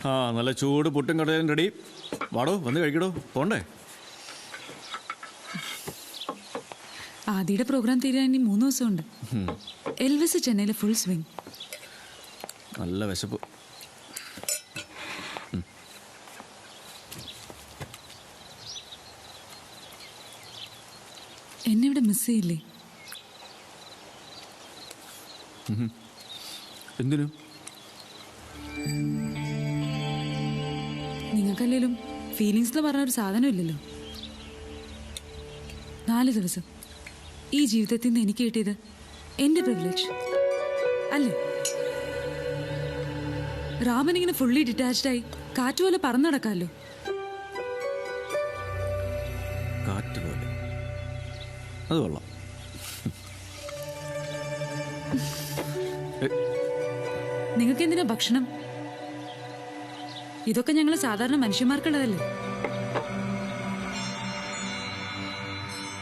ആ നല്ല ചൂട് പുട്ടും കടലും റെഡി. വാടോ, വന്ന് കഴിക്കടോ. പോണ്ടേ? ആദിയുടെ പ്രോഗ്രാം തീരാൻ ഇനി 3 ദിവസമുണ്ട്. എൽവിസ് ചെന്നൈയിലെ ഫുൾ സ്വിംഗ്. നല്ല വിശപ്പ്. എന്നെ ഇവിടെ മിസ് ചെയ്യില്ലേ? എന്തിനും? നിങ്ങൾക്കല്ലേലും ഫീലിങ്സ് എന്ന് പറഞ്ഞ ഒരു സാധനം ഇല്ലല്ലോ. 4 ദിവസം ഈ ജീവിതത്തിൽ നിന്ന് എനിക്ക് കിട്ടിയത് എൻ്റെ പ്രിവിലേജ് അല്ലേ? രാമനിങ്ങനെ ഫുള്ളി ഡിറ്റാച്ച്ഡായി കാറ്റുപോലെ പറന്നു നടക്കാമല്ലോ. കാറ്റ് പോലെ. അത് കൊള്ളാം. നിങ്ങൾക്ക് എന്തിനാ ഭക്ഷണം? ഇതൊക്കെ ഞങ്ങൾ സാധാരണ മനുഷ്യന്മാർക്കുള്ളതല്ലേ.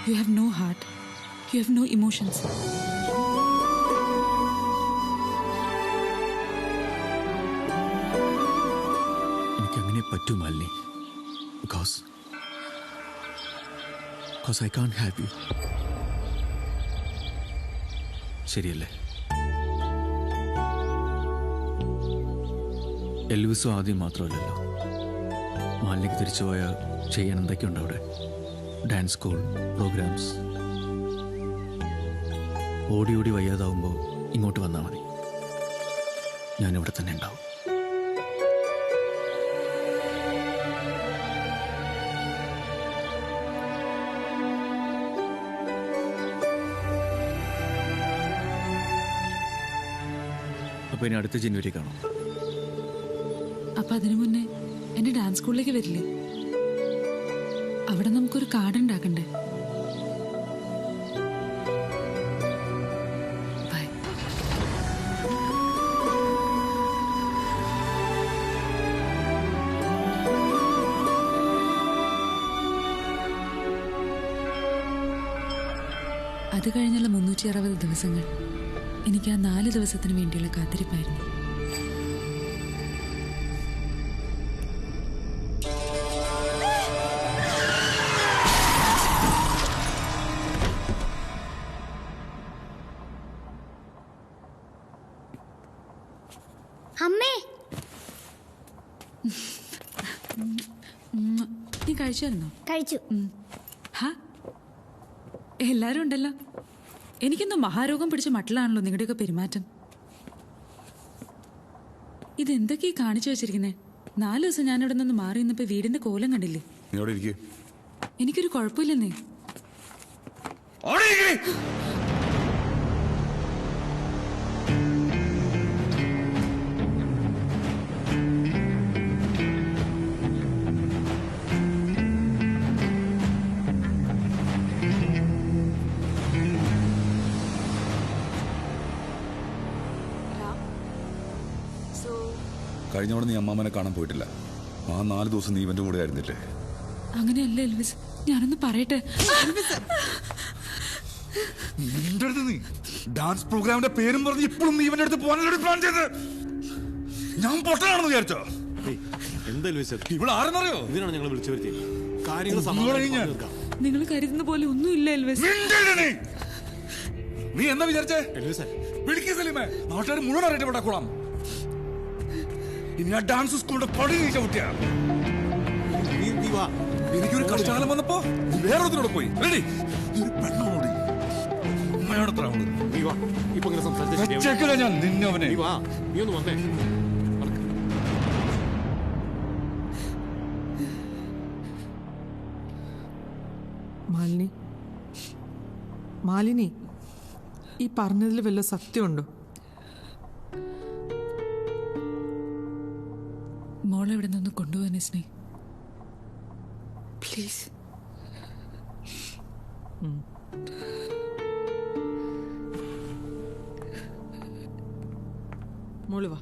You have no heart, you have no emotions. എനിക്കങ്ങനെ പറ്റൂ Malini. Because I can't have you. ശരിയല്ലേ? എൽവിസും ആദ്യം മാത്രമല്ലല്ലോ. മാലിനിക്ക് തിരിച്ചു പോയാൽ ചെയ്യാൻ എന്തൊക്കെയുണ്ട് അവിടെ? Dance school, programmes. ഓടി ഓടി വയ്യാതാവുമ്പോൾ ഇങ്ങോട്ട് വന്നാൽ മതി. ഞാനിവിടെ തന്നെ ഉണ്ടാവും. അപ്പോൾ ഇനി അടുത്ത ജനുവരി കാണാം. അപ്പൊ അതിനു മുന്നേ എന്റെ ഡാൻസ് സ്കൂളിലേക്ക് വരില്ലേ? അവിടെ നമുക്കൊരു കാർഡ് ഉണ്ടാക്കണ്ടേ? ബൈ. അത് കഴിഞ്ഞുള്ള 360 ദിവസങ്ങൾ എനിക്ക് ആ 4 ദിവസത്തിന് വേണ്ടിയുള്ള കാത്തിരിപ്പായിരുന്നു. അമ്മേ, നീ കഴിച്ചായിരുന്നോ? കഴിച്ചു. എല്ലാരും ഉണ്ടല്ലോ. എനിക്കെന്തോ മഹാരോഗം പിടിച്ച മട്ടിലാണല്ലോ നിങ്ങളുടെയൊക്കെ പെരുമാറ്റം. ഇതെന്തൊക്കെ ഈ കാണിച്ചു വെച്ചിരിക്കുന്നേ? 4 ദിവസം ഞാനിവിടെ നിന്ന് മാറി നിന്നപ്പോ വീടിന്റെ കോലം കണ്ടില്ലേ? എനിക്കൊരു കുഴപ്പമില്ലെന്നേ. കഴിഞ്ഞവണ നീ അമ്മാമനെ കാണാൻ പോയിട്ടില്ല. ആ 4 ദിവസം നീ ഇവന്റെ കൂടെ ആയിരുന്നില്ലേ? അങ്ങനെയല്ല എൽവിസ്, ഞാനൊന്ന് പറയട്ടെ. നിന്റെ അടുത്ത് നീ ഡാൻസ് പ്രോഗ്രാമിന്റെ പേരും പറഞ്ഞ് ഇപ്പോഴും നീ ഇവന്റെ അടുത്ത് പോകാനുള്ള പ്ലാൻ ചെയ്ത് ഞാൻ പൊട്ടനാണെന്ന് വിചാരിച്ചോ? ഇവളാരെന്നറിയോ? ഇതിനാണ് ഞങ്ങൾ വിളിച്ചു വരുത്തിയത്. കാര്യങ്ങൾ നിങ്ങൾ കരുതുന്ന പോലെ ഒന്നുമില്ല എൽവിസ്. നീ എന്താ വിചാരിച്ചേ? വിളിക്കേ സലീമേ, നാട്ടുകാർ മുഴുവൻ അറിയിട്ട് വിടാക്കോളാം. ഇനി ആ ഡാൻസ് സ്കൂളിന്റെ പടി നീച്ച കുട്ടിയാ. എനിക്കൊരു കഷ്ടകാലം വന്നപ്പോ വേറൊരുത്തിനോട് പോയി. റെഡി പെണ്ണോടി ഉമ്മയോടത്ര ഞാൻ നിന്നവനെ. മാലിനി, മാലിനി, ഈ പറഞ്ഞതിൽ വല്ല സത്യമുണ്ടോ? മോളെ ഇവിടെ നിന്ന് കൊണ്ടുപോകാൻ സ്നേ, പ്ലീസ്. മോള് വാ.